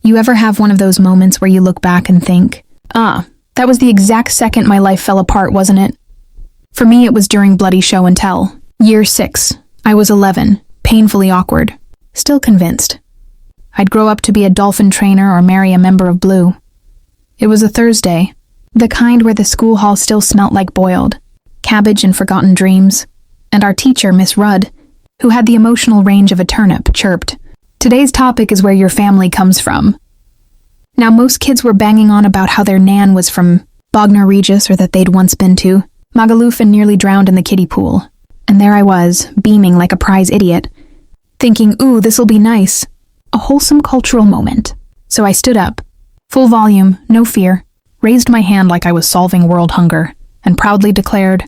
You ever have one of those moments where you look back and think, that was the exact second my life fell apart, wasn't it? For me, it was during Bloody Show and Tell. Year 6. I was 11, painfully awkward, still convinced. I'd grow up to be a dolphin trainer or marry a member of Blue. It was a Thursday, the kind where the school hall still smelt like boiled, cabbage and forgotten dreams, and our teacher, Miss Rudd, who had the emotional range of a turnip, chirped, "Today's topic is where your family comes from." Now, most kids were banging on about how their nan was from Bognor Regis or that they'd once been to Magaluf and nearly drowned in the kiddie pool. And there I was, beaming like a prize idiot, thinking, ooh, this'll be nice. A wholesome cultural moment. So I stood up, full volume, no fear, raised my hand like I was solving world hunger, and proudly declared,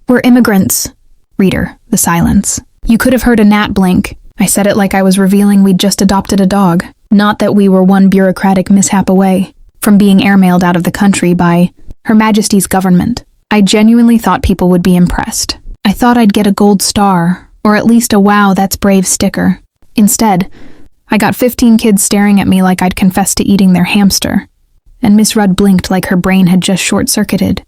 "We're immigrants." Reader, the silence. You could have heard a gnat blink. I said it like I was revealing we'd just adopted a dog. Not that we were one bureaucratic mishap away from being airmailed out of the country by Her Majesty's government. I genuinely thought people would be impressed. I thought I'd get a gold star, or at least a wow, that's brave sticker. Instead, I got 15 kids staring at me like I'd confessed to eating their hamster, and Miss Rudd blinked like her brain had just short-circuited.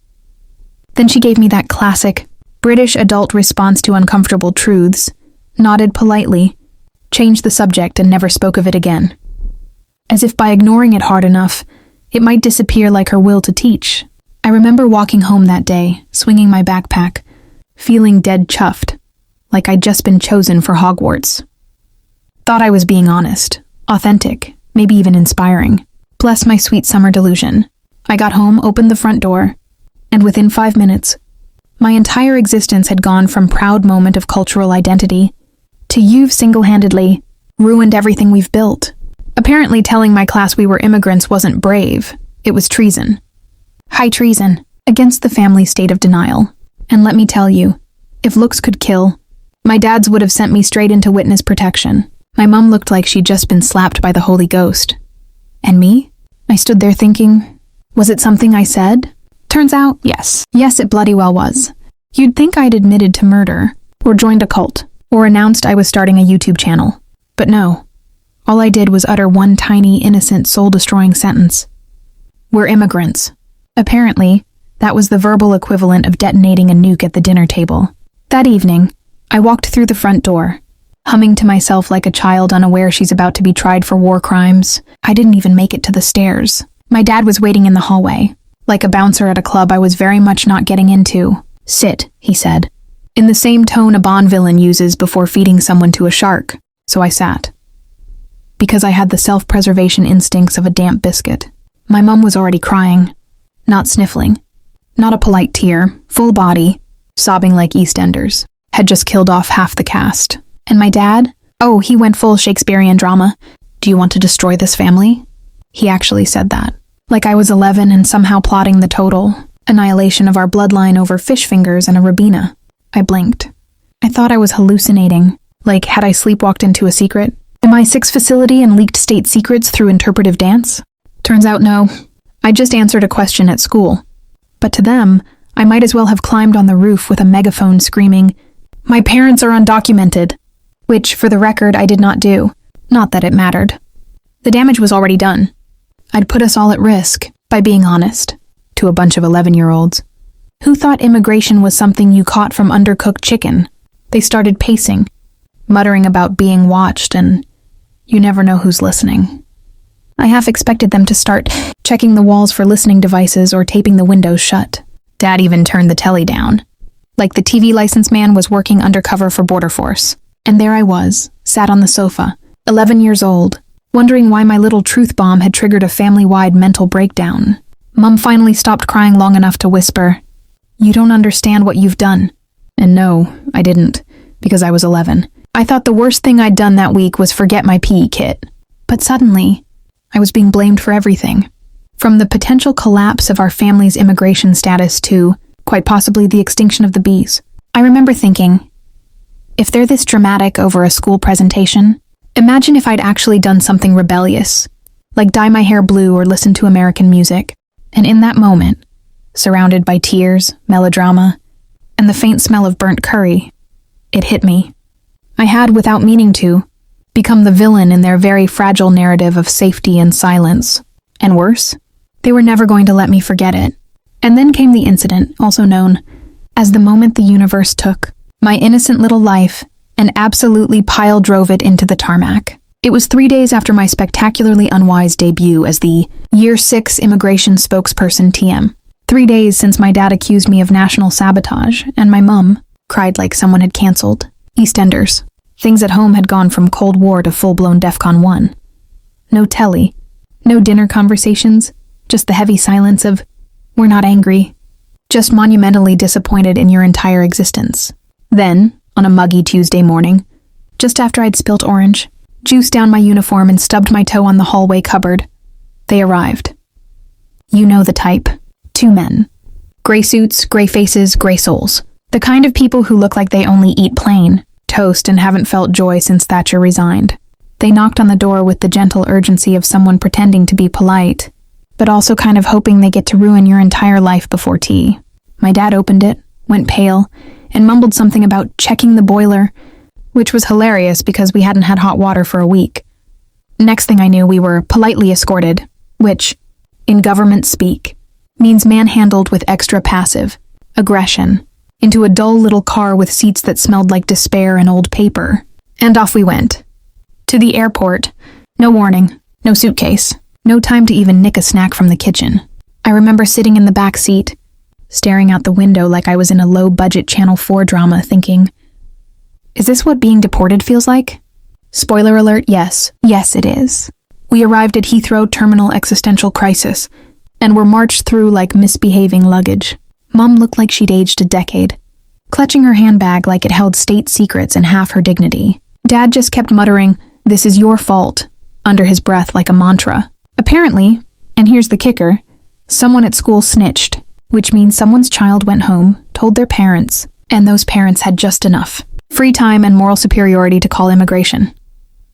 Then she gave me that classic British adult response to uncomfortable truths, nodded politely, changed the subject, and never spoke of it again. As if by ignoring it hard enough, it might disappear like her will to teach. I remember walking home that day, swinging my backpack, feeling dead chuffed, like I'd just been chosen for Hogwarts. Thought I was being honest, authentic, maybe even inspiring. Bless my sweet summer delusion. I got home, opened the front door, and within 5 minutes, my entire existence had gone from proud moment of cultural identity to you've single-handedly ruined everything we've built. Apparently telling my class we were immigrants wasn't brave, it was treason. High treason, against the family state of denial. And let me tell you, if looks could kill, my dads would have sent me straight into witness protection. My mum looked like she'd just been slapped by the Holy Ghost. And me? I stood there thinking, was it something I said? Turns out, yes. Yes, it bloody well was. You'd think I'd admitted to murder, or joined a cult, or announced I was starting a YouTube channel. But no. All I did was utter one tiny, innocent, soul-destroying sentence. We're immigrants. Apparently, that was the verbal equivalent of detonating a nuke at the dinner table. That evening, I walked through the front door, humming to myself like a child unaware she's about to be tried for war crimes. I didn't even make it to the stairs. My dad was waiting in the hallway. Like a bouncer at a club I was very much not getting into. "Sit," he said, in the same tone a Bond villain uses before feeding someone to a shark. So I sat. Because I had the self-preservation instincts of a damp biscuit. My mum was already crying, not sniffling, not a polite tear, full body, sobbing like EastEnders, had just killed off half the cast. And my dad? Oh, he went full Shakespearean drama. "Do you want to destroy this family?" He actually said that. Like I was 11 and somehow plotting the total annihilation of our bloodline over fish fingers and a Ribena. I blinked. I thought I was hallucinating. Like, had I sleepwalked into a secret? MI6 facility and leaked state secrets through interpretive dance? Turns out no. I just answered a question at school. But to them, I might as well have climbed on the roof with a megaphone screaming, "My parents are undocumented," which, for the record, I did not do. Not that it mattered. The damage was already done. I'd put us all at risk, by being honest, to a bunch of 11-year-olds. Who thought immigration was something you caught from undercooked chicken? They started pacing, muttering about being watched, and you never know who's listening. I half expected them to start checking the walls for listening devices or taping the windows shut. Dad even turned the telly down, like the TV license man was working undercover for Border Force. And there I was, sat on the sofa, 11 years old, wondering why my little truth bomb had triggered a family-wide mental breakdown. Mum finally stopped crying long enough to whisper, "You don't understand what you've done." And no, I didn't, because I was 11. I thought the worst thing I'd done that week was forget my PE kit. But suddenly, I was being blamed for everything. From the potential collapse of our family's immigration status to, quite possibly, the extinction of the bees. I remember thinking, if they're this dramatic over a school presentation, imagine if I'd actually done something rebellious, like dye my hair blue or listen to American music. And in that moment, surrounded by tears, melodrama, and the faint smell of burnt curry, it hit me. I had, without meaning to, become the villain in their very fragile narrative of safety and silence. And worse, they were never going to let me forget it. And then came the incident, also known as the moment the universe took my innocent little life and absolutely pile-drove it into the tarmac. It was 3 days after my spectacularly unwise debut as the Year 6 immigration spokesperson TM. 3 days since my dad accused me of national sabotage, and my mum cried like someone had cancelled EastEnders. Things at home had gone from Cold War to full-blown DEFCON 1. No telly, no dinner conversations, just the heavy silence of, "We're not angry," just monumentally disappointed in your entire existence. Then, on a muggy Tuesday morning, just after I'd spilt orange, juice down my uniform and stubbed my toe on the hallway cupboard, they arrived. You know the type. 2 men. Gray suits, gray faces, gray souls. The kind of people who look like they only eat plain toast and haven't felt joy since Thatcher resigned. They knocked on the door with the gentle urgency of someone pretending to be polite, but also kind of hoping they get to ruin your entire life before tea. My dad opened it, went pale, and mumbled something about checking the boiler, which was hilarious because we hadn't had hot water for a week. Next thing I knew, we were politely escorted, which, in government speak, means manhandled with extra passive aggression, into a dull little car with seats that smelled like despair and old paper. And off we went. To the airport. No warning, no suitcase, no time to even nick a snack from the kitchen. I remember sitting in the back seat, staring out the window like I was in a low-budget Channel 4 drama, thinking, is this what being deported feels like? Spoiler alert, yes. Yes, it is. We arrived at Heathrow Terminal Existential Crisis, and were marched through like misbehaving luggage. Mum looked like she'd aged a decade, clutching her handbag like it held state secrets and half her dignity. Dad just kept muttering, "This is your fault," under his breath like a mantra. Apparently, and here's the kicker, someone at school snitched, which means someone's child went home, told their parents, and those parents had just enough free time and moral superiority to call immigration.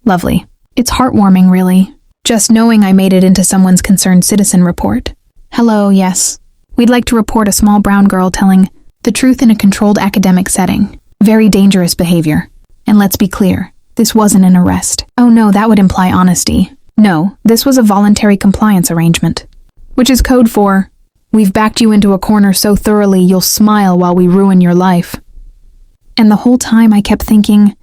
Lovely. It's heartwarming, really, just knowing I made it into someone's concerned citizen report. Hello, yes. We'd like to report a small brown girl telling the truth in a controlled academic setting. Very dangerous behavior. And let's be clear, this wasn't an arrest. Oh no, that would imply honesty. No, this was a voluntary compliance arrangement, which is code for, we've backed you into a corner so thoroughly you'll smile while we ruin your life. And the whole time I kept thinking,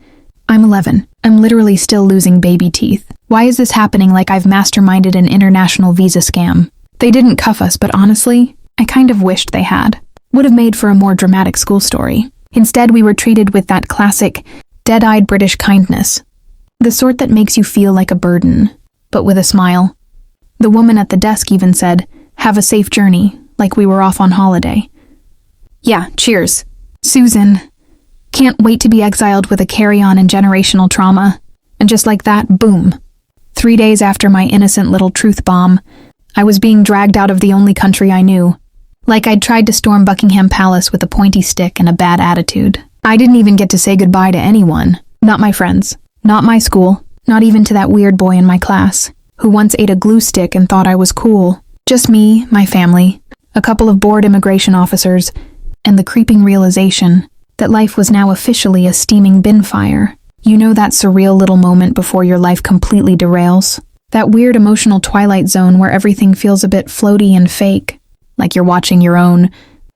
I'm 11. I'm literally still losing baby teeth. Why is this happening like I've masterminded an international visa scam? They didn't cuff us, but honestly, I kind of wished they had. Would have made for a more dramatic school story. Instead, we were treated with that classic, dead-eyed British kindness. The sort that makes you feel like a burden, but with a smile. The woman at the desk even said, "Have a safe journey," like we were off on holiday. Yeah, cheers. Susan. Can't wait to be exiled with a carry-on and generational trauma. And just like that, boom. 3 days after my innocent little truth bomb, I was being dragged out of the only country I knew. Like I'd tried to storm Buckingham Palace with a pointy stick and a bad attitude. I didn't even get to say goodbye to anyone. Not my friends. Not my school. Not even to that weird boy in my class, who once ate a glue stick and thought I was cool. Just me, my family, a couple of bored immigration officers, and the creeping realization that life was now officially a steaming bin fire. You know that surreal little moment before your life completely derails? That weird emotional twilight zone where everything feels a bit floaty and fake, like you're watching your own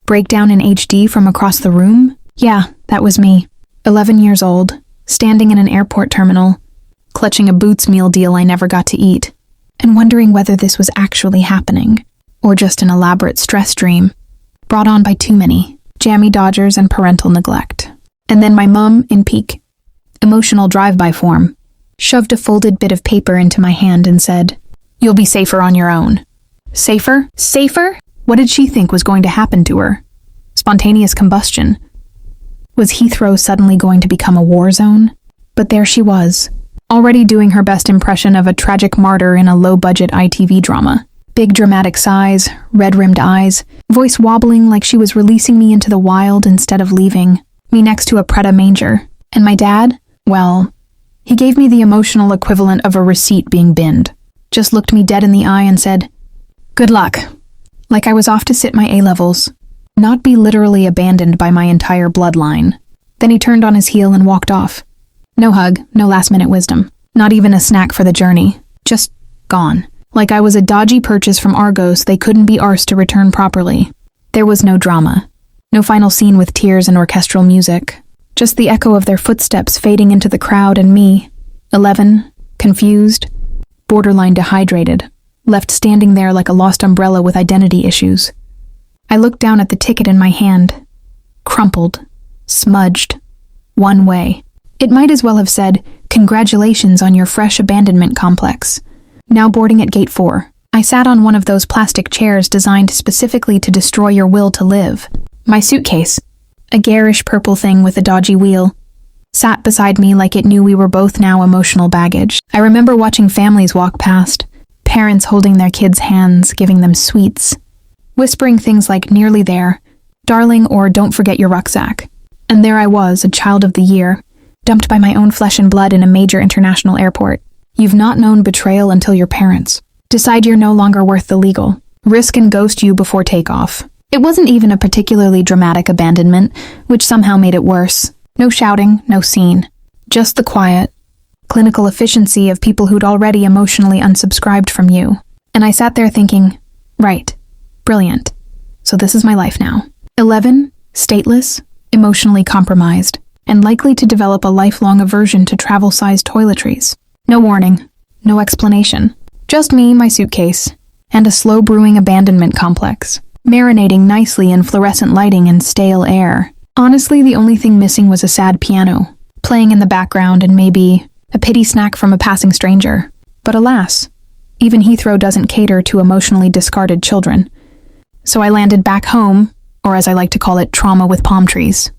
breakdown in HD from across the room? Yeah, that was me. 11 years old, standing in an airport terminal, clutching a Boots meal deal I never got to eat, and wondering whether this was actually happening, or just an elaborate stress dream, brought on by too many jammy dodgers and parental neglect. And then my mum, in peak emotional drive-by form, shoved a folded bit of paper into my hand and said, "You'll be safer on your own." Safer? Safer? What did she think was going to happen to her? Spontaneous combustion? Was Heathrow suddenly going to become a war zone? But there she was, already doing her best impression of a tragic martyr in a low-budget ITV drama. Big dramatic sighs, red-rimmed eyes, voice wobbling like she was releasing me into the wild instead of leaving me next to a Preda manger. And my dad? Well, he gave me the emotional equivalent of a receipt being binned. Just looked me dead in the eye and said, "Good luck." Like I was off to sit my A-levels, not be literally abandoned by my entire bloodline. Then he turned on his heel and walked off. No hug, no last-minute wisdom. Not even a snack for the journey. Just gone. Like I was a dodgy purchase from Argos they couldn't be arsed to return properly. There was no drama. No final scene with tears and orchestral music. Just the echo of their footsteps fading into the crowd and me, 11, confused, borderline dehydrated, left standing there like a lost umbrella with identity issues. I looked down at the ticket in my hand. Crumpled. Smudged. One way. It might as well have said, "Congratulations on your fresh abandonment complex. Now boarding at gate 4. I sat on one of those plastic chairs designed specifically to destroy your will to live. My suitcase, a garish purple thing with a dodgy wheel, sat beside me like it knew we were both now emotional baggage. I remember watching families walk past, parents holding their kids' hands, giving them sweets, whispering things like "nearly there," "darling," or "don't forget your rucksack." And there I was, a child of the year, dumped by my own flesh and blood in a major international airport. You've not known betrayal until your parents decide you're no longer worth the legal, risk and ghost you before takeoff. It wasn't even a particularly dramatic abandonment, which somehow made it worse. No shouting, no scene. Just the quiet, clinical efficiency of people who'd already emotionally unsubscribed from you. And I sat there thinking, right, brilliant. So this is my life now. 11, stateless, emotionally compromised, and likely to develop a lifelong aversion to travel-sized toiletries. No warning, no explanation. Just me, my suitcase, and a slow-brewing abandonment complex, marinating nicely in fluorescent lighting and stale air. Honestly, the only thing missing was a sad piano, playing in the background, and maybe a pity snack from a passing stranger. But alas, even Heathrow doesn't cater to emotionally discarded children. So I landed back home, or as I like to call it, trauma with palm trees.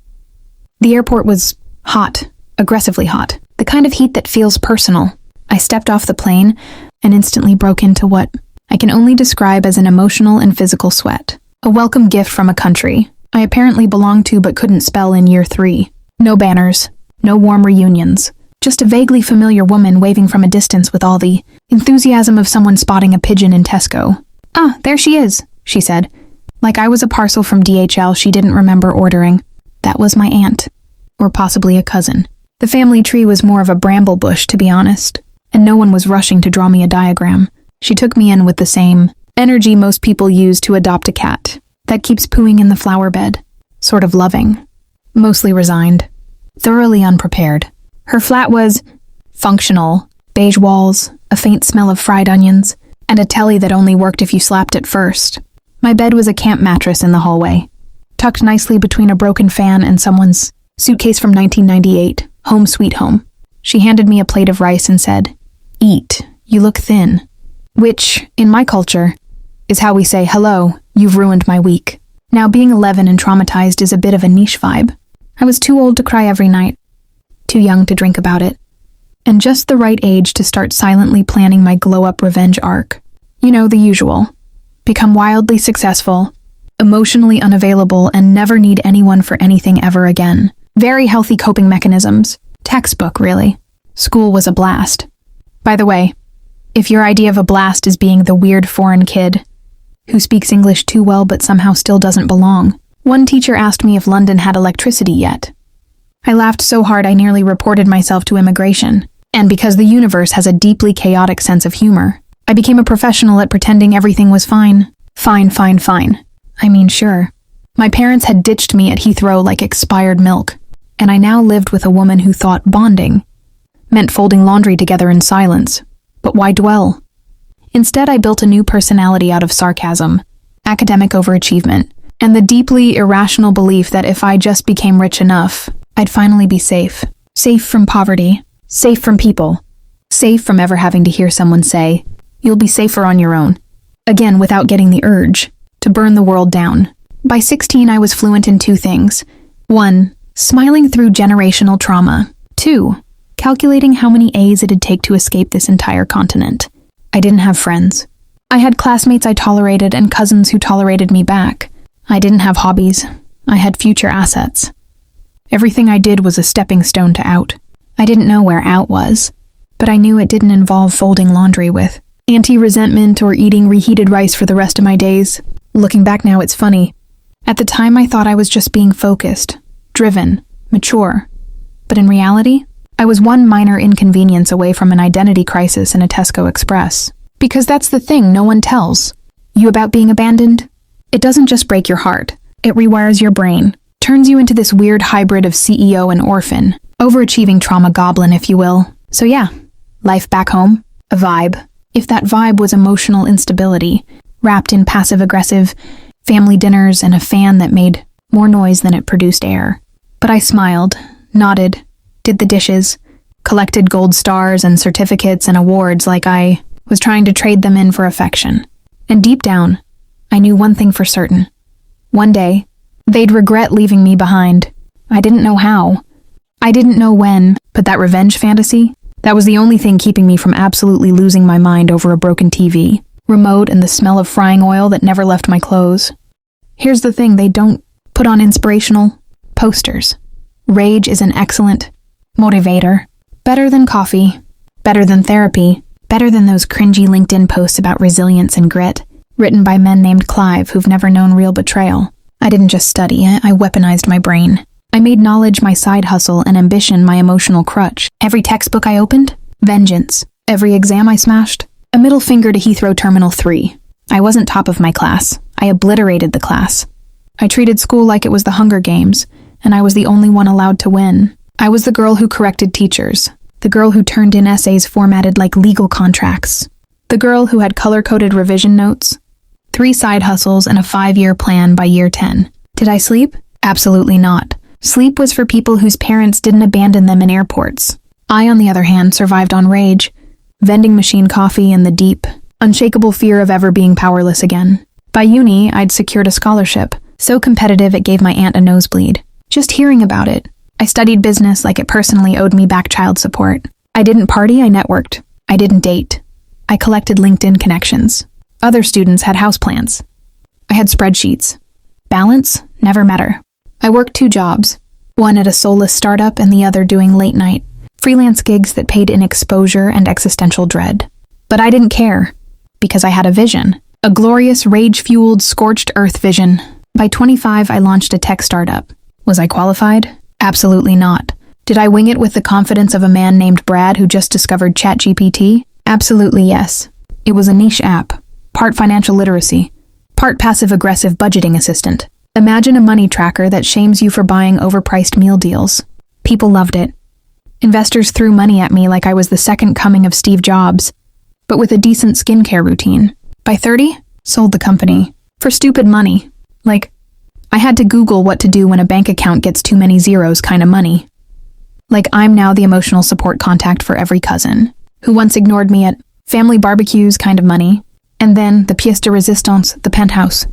The airport was hot, aggressively hot, the kind of heat that feels personal. I stepped off the plane and instantly broke into what I can only describe as an emotional and physical sweat. A welcome gift from a country I apparently belonged to but couldn't spell in year 3. No banners, no warm reunions, just a vaguely familiar woman waving from a distance with all the enthusiasm of someone spotting a pigeon in Tesco. "Ah, there she is," she said. Like I was a parcel from DHL she didn't remember ordering. That was my aunt, or possibly a cousin. The family tree was more of a bramble bush, to be honest, and no one was rushing to draw me a diagram. She took me in with the same energy most people use to adopt a cat that keeps pooing in the flower bed. Sort of loving, mostly resigned, thoroughly unprepared. Her flat was functional, beige walls, a faint smell of fried onions, and a telly that only worked if you slapped it first. My bed was a camp mattress in the hallway, tucked nicely between a broken fan and someone's suitcase from 1998, home sweet home. She handed me a plate of rice and said, "Eat, you look thin." Which, in my culture, is how we say, "Hello, you've ruined my week." Now, being 11 and traumatized is a bit of a niche vibe. I was too old to cry every night, too young to drink about it, and just the right age to start silently planning my glow-up revenge arc. You know, the usual. Become wildly successful, emotionally unavailable, and never need anyone for anything ever again. Very healthy coping mechanisms. Textbook, really. School was a blast. By the way, if your idea of a blast is being the weird foreign kid who speaks English too well but somehow still doesn't belong, one teacher asked me if London had electricity yet. I laughed so hard I nearly reported myself to immigration. And because the universe has a deeply chaotic sense of humor, I became a professional at pretending everything was fine. Fine. I mean, sure. My parents had ditched me at Heathrow like expired milk, and I now lived with a woman who thought bonding meant folding laundry together in silence. But why dwell? Instead, I built a new personality out of sarcasm, academic overachievement, and the deeply irrational belief that if I just became rich enough, I'd finally be safe. Safe from poverty, safe from people, safe from ever having to hear someone say, "You'll be safer on your own." Again, without getting the urge to burn the world down. By 16, I was fluent in 2 things. 1, smiling through generational trauma. 2, calculating how many A's it'd take to escape this entire continent. I didn't have friends. I had classmates I tolerated and cousins who tolerated me back. I didn't have hobbies. I had future assets. Everything I did was a stepping stone to out. I didn't know where out was, but I knew it didn't involve folding laundry with anti-resentment or eating reheated rice for the rest of my days. Looking back now, it's funny. At the time, I thought I was just being focused, driven, mature. But in reality, I was one minor inconvenience away from an identity crisis in a Tesco Express. Because that's the thing no one tells you about being abandoned. It doesn't just break your heart. It rewires your brain, turns you into this weird hybrid of CEO and orphan, overachieving trauma goblin, if you will. So yeah, life back home, a vibe. If that vibe was emotional instability, wrapped in passive-aggressive family dinners and a fan that made more noise than it produced air. But I smiled, nodded, did the dishes, collected gold stars and certificates and awards like I was trying to trade them in for affection. And deep down, I knew one thing for certain. One day, they'd regret leaving me behind. I didn't know how. I didn't know when, but that revenge fantasy, that was the only thing keeping me from absolutely losing my mind over a broken TV, remote, and the smell of frying oil that never left my clothes. Here's the thing they don't put on inspirational posters. Rage is an excellent motivator. Better than coffee. Better than therapy. Better than those cringy LinkedIn posts about resilience and grit, written by men named Clive who've never known real betrayal. I didn't just study, I weaponized my brain. I made knowledge my side hustle and ambition my emotional crutch. Every textbook I opened? Vengeance. Every exam I smashed? A middle finger to Heathrow Terminal 3. I wasn't top of my class. I obliterated the class. I treated school like it was the Hunger Games, and I was the only one allowed to win. I was the girl who corrected teachers. The girl who turned in essays formatted like legal contracts. The girl who had color-coded revision notes. 3 side hustles and a 5-year plan by year 10. Did I sleep? Absolutely not. Sleep was for people whose parents didn't abandon them in airports. I, on the other hand, survived on rage, vending machine coffee, and the deep, unshakable fear of ever being powerless again. By uni, I'd secured a scholarship, so competitive it gave my aunt a nosebleed. Just hearing about it, I studied business like it personally owed me back child support. I didn't party, I networked. I didn't date. I collected LinkedIn connections. Other students had houseplants. I had spreadsheets. Balance never met her. I worked 2 jobs, one at a soulless startup and the other doing late-night, freelance gigs that paid in exposure and existential dread. But I didn't care, because I had a vision. A glorious, rage-fueled, scorched earth vision. By 25, I launched a tech startup. Was I qualified? Absolutely not. Did I wing it with the confidence of a man named Brad who just discovered ChatGPT? Absolutely yes. It was a niche app, part financial literacy, part passive-aggressive budgeting assistant. Imagine a money tracker that shames you for buying overpriced meal deals. People loved it. Investors threw money at me like I was the second coming of Steve Jobs, but with a decent skincare routine. By 30, sold the company. For stupid money. Like, I had to Google what to do when a bank account gets too many zeros kind of money. Like I'm now the emotional support contact for every cousin, who once ignored me at family barbecues kind of money, and then the pièce de résistance, the penthouse.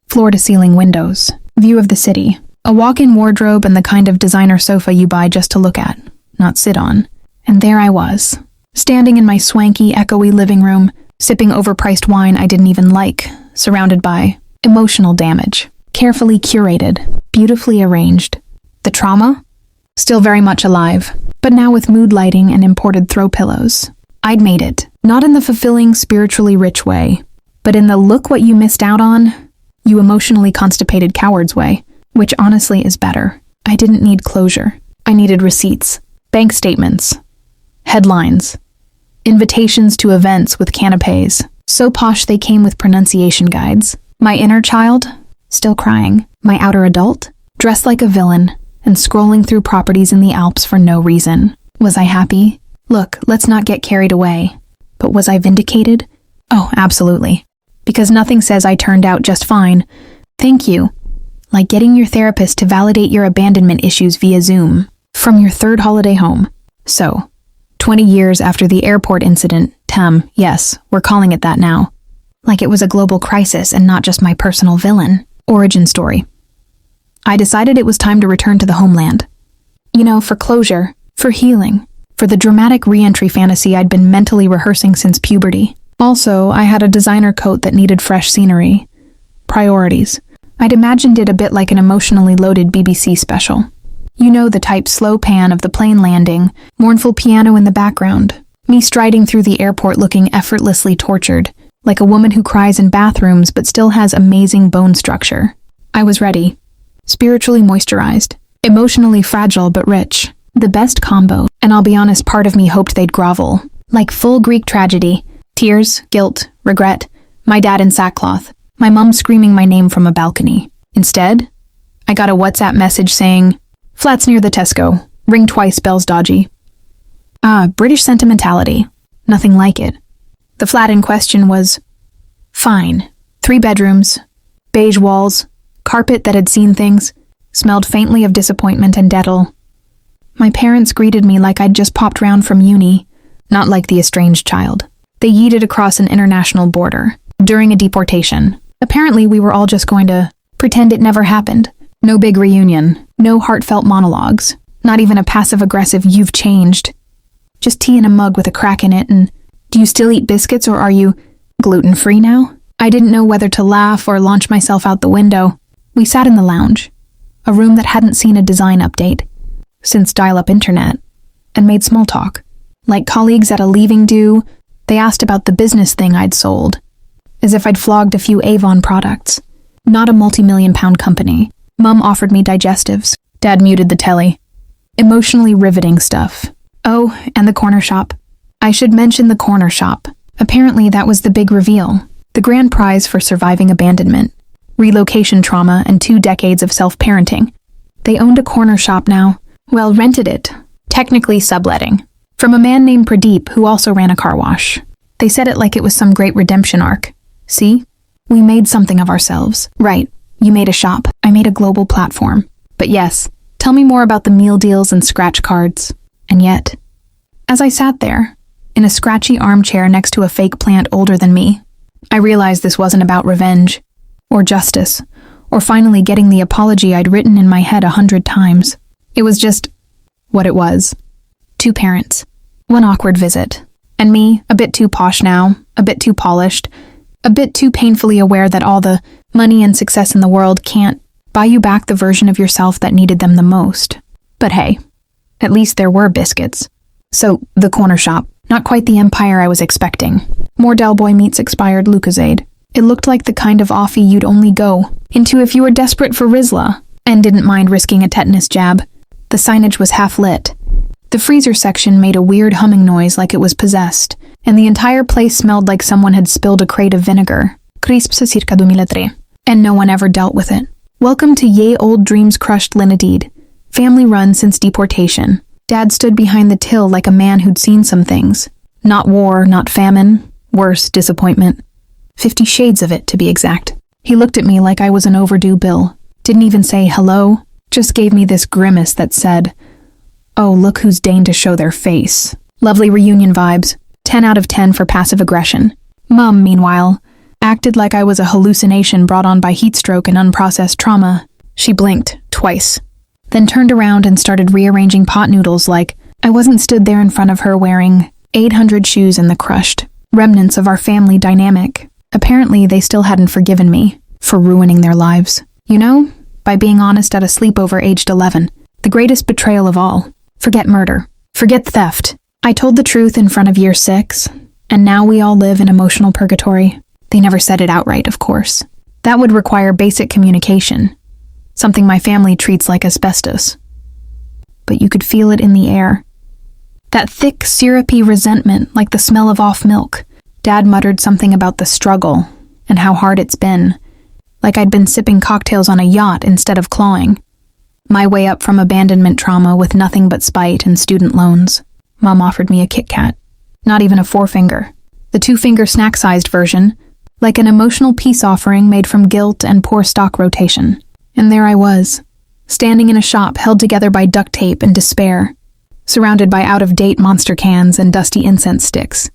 Floor-to-ceiling windows, view of the city, a walk-in wardrobe and the kind of designer sofa you buy just to look at, not sit on. And there I was, standing in my swanky, echoey living room, sipping overpriced wine I didn't even like, surrounded by emotional damage, carefully curated, beautifully arranged. The trauma? Still very much alive, but now with mood lighting and imported throw pillows. I'd made it, not in the fulfilling, spiritually rich way, but in the look what you missed out on, you emotionally constipated coward's way, which honestly is better. I didn't need closure. I needed receipts, bank statements, headlines, invitations to events with canapes, so posh they came with pronunciation guides. My inner child, still crying. My outer adult, dressed like a villain and scrolling through properties in the Alps for no reason. Was I happy? Look, let's not get carried away. But was I vindicated? Oh, absolutely. Because nothing says I turned out just fine. Thank you. Like getting your therapist to validate your abandonment issues via Zoom from your 3rd holiday home. So, 20 years after the airport incident, yes, we're calling it that now. Like it was a global crisis and not just my personal villain. Origin story. I decided it was time to return to the homeland. You know, for closure, for healing, for the dramatic re-entry fantasy I'd been mentally rehearsing since puberty. Also, I had a designer coat that needed fresh scenery. Priorities. I'd imagined it a bit like an emotionally loaded BBC special. You know, the type slow pan of the plane landing, mournful piano in the background, me striding through the airport looking effortlessly tortured, like a woman who cries in bathrooms but still has amazing bone structure. I was ready. Spiritually moisturized, emotionally fragile but rich. The best combo. And I'll be honest, part of me hoped they'd grovel. Like full Greek tragedy. Tears, guilt, regret, my dad in sackcloth, my mum screaming my name from a balcony. Instead, I got a WhatsApp message saying, "Flats near the Tesco. Ring twice, bell's dodgy." British sentimentality. Nothing like it. The flat in question was fine. 3 bedrooms, beige walls, carpet that had seen things, smelled faintly of disappointment and dental. My parents greeted me like I'd just popped round from uni, not like the estranged child. They yeeted across an international border during a deportation. Apparently, we were all just going to pretend it never happened. No big reunion, no heartfelt monologues, not even a passive-aggressive "you've changed." Just tea in a mug with a crack in it and, "Do you still eat biscuits or are you gluten-free now?" I didn't know whether to laugh or launch myself out the window. We sat in the lounge, a room that hadn't seen a design update since dial-up internet, and made small talk. Like colleagues at a leaving do, they asked about the business thing I'd sold, as if I'd flogged a few Avon products. Not a multi-million-pound company. Mum offered me digestives. Dad muted the telly. Emotionally riveting stuff. Oh, and the corner shop. I should mention the corner shop. Apparently that was the big reveal. The grand prize for surviving abandonment, relocation trauma, and 2 decades of self-parenting. They owned a corner shop now. Well, rented it. Technically subletting. From a man named Pradeep who also ran a car wash. They said it like it was some great redemption arc. See? We made something of ourselves. Right. You made a shop. I made a global platform. But yes, tell me more about the meal deals and scratch cards. And yet, as I sat there, in a scratchy armchair next to a fake plant older than me, I realized this wasn't about revenge, or justice, or finally getting the apology I'd written in my head 100 times. It was just what it was. 2 parents, 1 awkward visit, and me, a bit too posh now, a bit too polished, a bit too painfully aware that all the money and success in the world can't buy you back the version of yourself that needed them the most. But hey, at least there were biscuits. So, the corner shop. Not quite the empire I was expecting. More Del Boy meets expired Lucozade. It looked like the kind of offie you'd only go into if you were desperate for Rizla, and didn't mind risking a tetanus jab. The signage was half lit. The freezer section made a weird humming noise like it was possessed, and the entire place smelled like someone had spilled a crate of vinegar. Crisps circa 2003. And no one ever dealt with it. Welcome to Ye Old Dreams Crushed Linadid. Family run since deportation. Dad stood behind the till like a man who'd seen some things. Not war, not famine. Worse, disappointment. 50 shades of it, to be exact. He looked at me like I was an overdue bill. Didn't even say hello. Just gave me this grimace that said, "Oh, look who's deigned to show their face." Lovely reunion vibes. 10 out of 10 for passive aggression. Mum, meanwhile, acted like I was a hallucination brought on by heat stroke and unprocessed trauma. She blinked, twice. Then turned around and started rearranging pot noodles like I wasn't stood there in front of her wearing 800 shoes in the crushed remnants of our family dynamic. Apparently, they still hadn't forgiven me for ruining their lives. You know, by being honest at a sleepover aged 11. The greatest betrayal of all. Forget murder. Forget theft. I told the truth in front of year 6, and now we all live in emotional purgatory. They never said it outright, of course. That would require basic communication. Something my family treats like asbestos. But you could feel it in the air. That thick, syrupy resentment like the smell of off milk. Dad muttered something about the struggle and how hard it's been. Like I'd been sipping cocktails on a yacht instead of clawing. My way up from abandonment trauma with nothing but spite and student loans. Mom offered me a Kit Kat. Not even a 4-finger. The 2-finger snack-sized version, like an emotional peace offering made from guilt and poor stock rotation. And there I was, standing in a shop held together by duct tape and despair, surrounded by out-of-date monster cans and dusty incense sticks,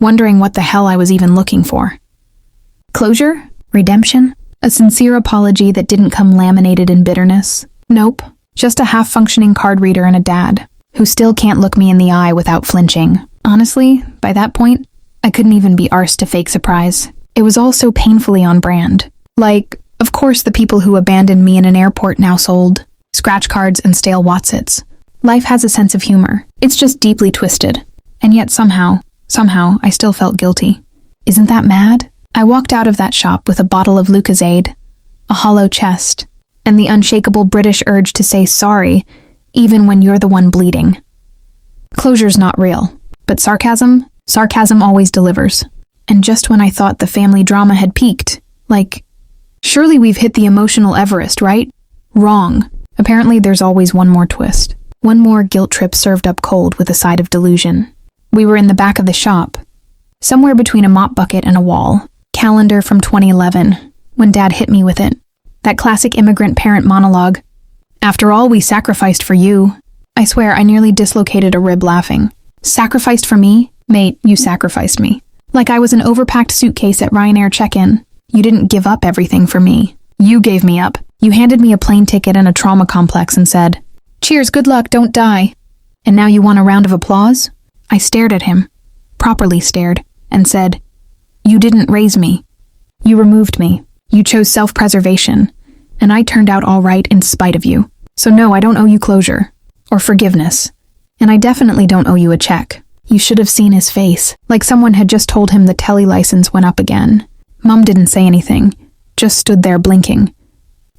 wondering what the hell I was even looking for. Closure? Redemption? A sincere apology that didn't come laminated in bitterness? Nope, just a half-functioning card reader and a dad, who still can't look me in the eye without flinching. Honestly, by that point, I couldn't even be arsed to fake surprise. It was all so painfully on brand. Like, of course the people who abandoned me in an airport now sold scratch cards and stale Watsits. Life has a sense of humor. It's just deeply twisted. And yet somehow, I still felt guilty. Isn't that mad? I walked out of that shop with a bottle of Lucozade, a hollow chest, and the unshakable British urge to say sorry, even when you're the one bleeding. Closure's not real. But sarcasm always delivers. And just when I thought the family drama had peaked, surely we've hit the emotional Everest, right? Wrong. Apparently there's always one more twist. One more guilt trip served up cold with a side of delusion. We were in the back of the shop, somewhere between a mop bucket and a wall. Calendar from 2011, when Dad hit me with it. That classic immigrant parent monologue. After all we sacrificed for you. I swear I nearly dislocated a rib laughing. Sacrificed for me? Mate, you sacrificed me. Like I was an overpacked suitcase at Ryanair check-in. You didn't give up everything for me. You gave me up. You handed me a plane ticket and a trauma complex and said, "Cheers, good luck, don't die." And now you want a round of applause? I stared at him, properly stared, and said, "You didn't raise me. You removed me. You chose self-preservation. And I turned out all right in spite of you. So no, I don't owe you closure. Or forgiveness. And I definitely don't owe you a check." You should have seen his face, like someone had just told him the telly license went up again. Mum didn't say anything, just stood there blinking.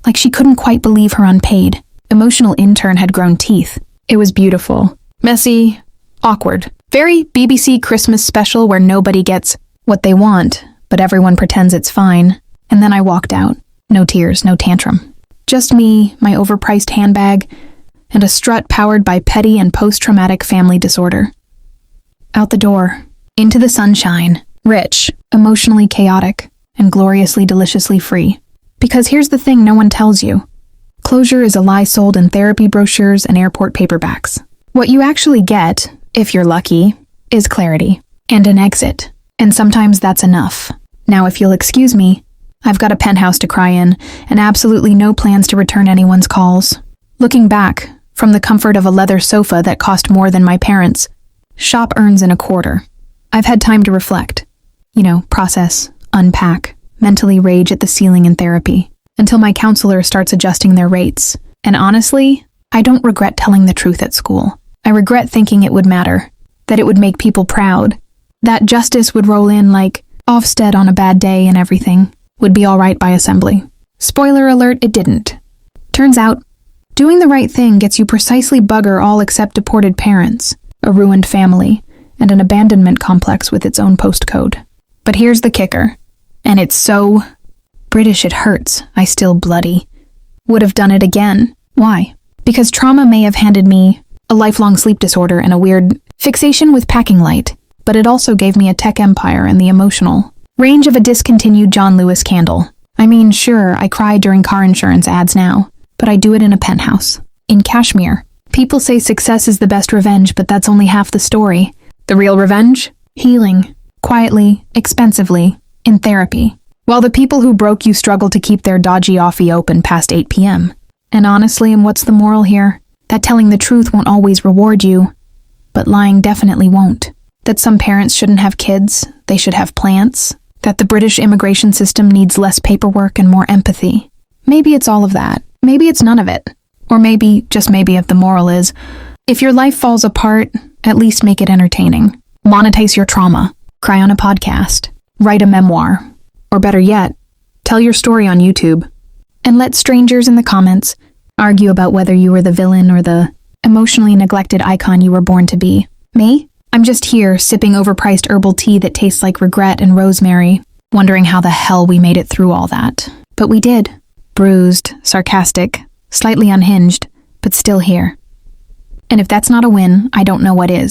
Like she couldn't quite believe her unpaid. Emotional intern had grown teeth. It was beautiful. Messy. Awkward. Very BBC Christmas special where nobody gets what they want, but everyone pretends it's fine. And then I walked out. No tears, no tantrum. Just me, my overpriced handbag, and a strut powered by petty and post-traumatic family disorder. Out the door. Into the sunshine. Rich. Emotionally chaotic. And gloriously deliciously free. Because here's the thing no one tells you. Closure is a lie sold in therapy brochures and airport paperbacks. What you actually get, if you're lucky, is clarity. And an exit. And sometimes that's enough. Now if you'll excuse me, I've got a penthouse to cry in, and absolutely no plans to return anyone's calls. Looking back, from the comfort of a leather sofa that cost more than my parents' shop earns in a quarter, I've had time to reflect. Process, unpack, mentally rage at the ceiling in therapy, until my counselor starts adjusting their rates. And honestly, I don't regret telling the truth at school. I regret thinking it would matter, that it would make people proud, that justice would roll in like Ofsted on a bad day and everything would be all right by assembly. Spoiler alert, it didn't. Turns out, doing the right thing gets you precisely bugger all except deported parents, a ruined family, and an abandonment complex with its own postcode. But here's the kicker. And it's so British it hurts, I still bloody. Would have done it again. Why? Because trauma may have handed me a lifelong sleep disorder and a weird fixation with packing light, but it also gave me a tech empire and the emotional range of a discontinued John Lewis candle. I mean, sure, I cry during car insurance ads now, but I do it in a penthouse. In Kashmir. People say success is the best revenge, but that's only half the story. The real revenge? Healing. Quietly, expensively, in therapy. While the people who broke you struggle to keep their dodgy offie open past 8 p.m. And honestly, and what's the moral here? That telling the truth won't always reward you, but lying definitely won't. That some parents shouldn't have kids, they should have plants. That the British immigration system needs less paperwork and more empathy. Maybe it's all of that. Maybe it's none of it. Or maybe, just maybe if the moral is, if your life falls apart, at least make it entertaining. Monetize your trauma. Cry on a podcast. Write a memoir. Or better yet, tell your story on YouTube. And let strangers in the comments argue about whether you were the villain or the emotionally neglected icon you were born to be. Me? I'm just here, sipping overpriced herbal tea that tastes like regret and rosemary, wondering how the hell we made it through all that. But we did. Bruised, sarcastic, slightly unhinged, but still here. And if that's not a win, I don't know what is.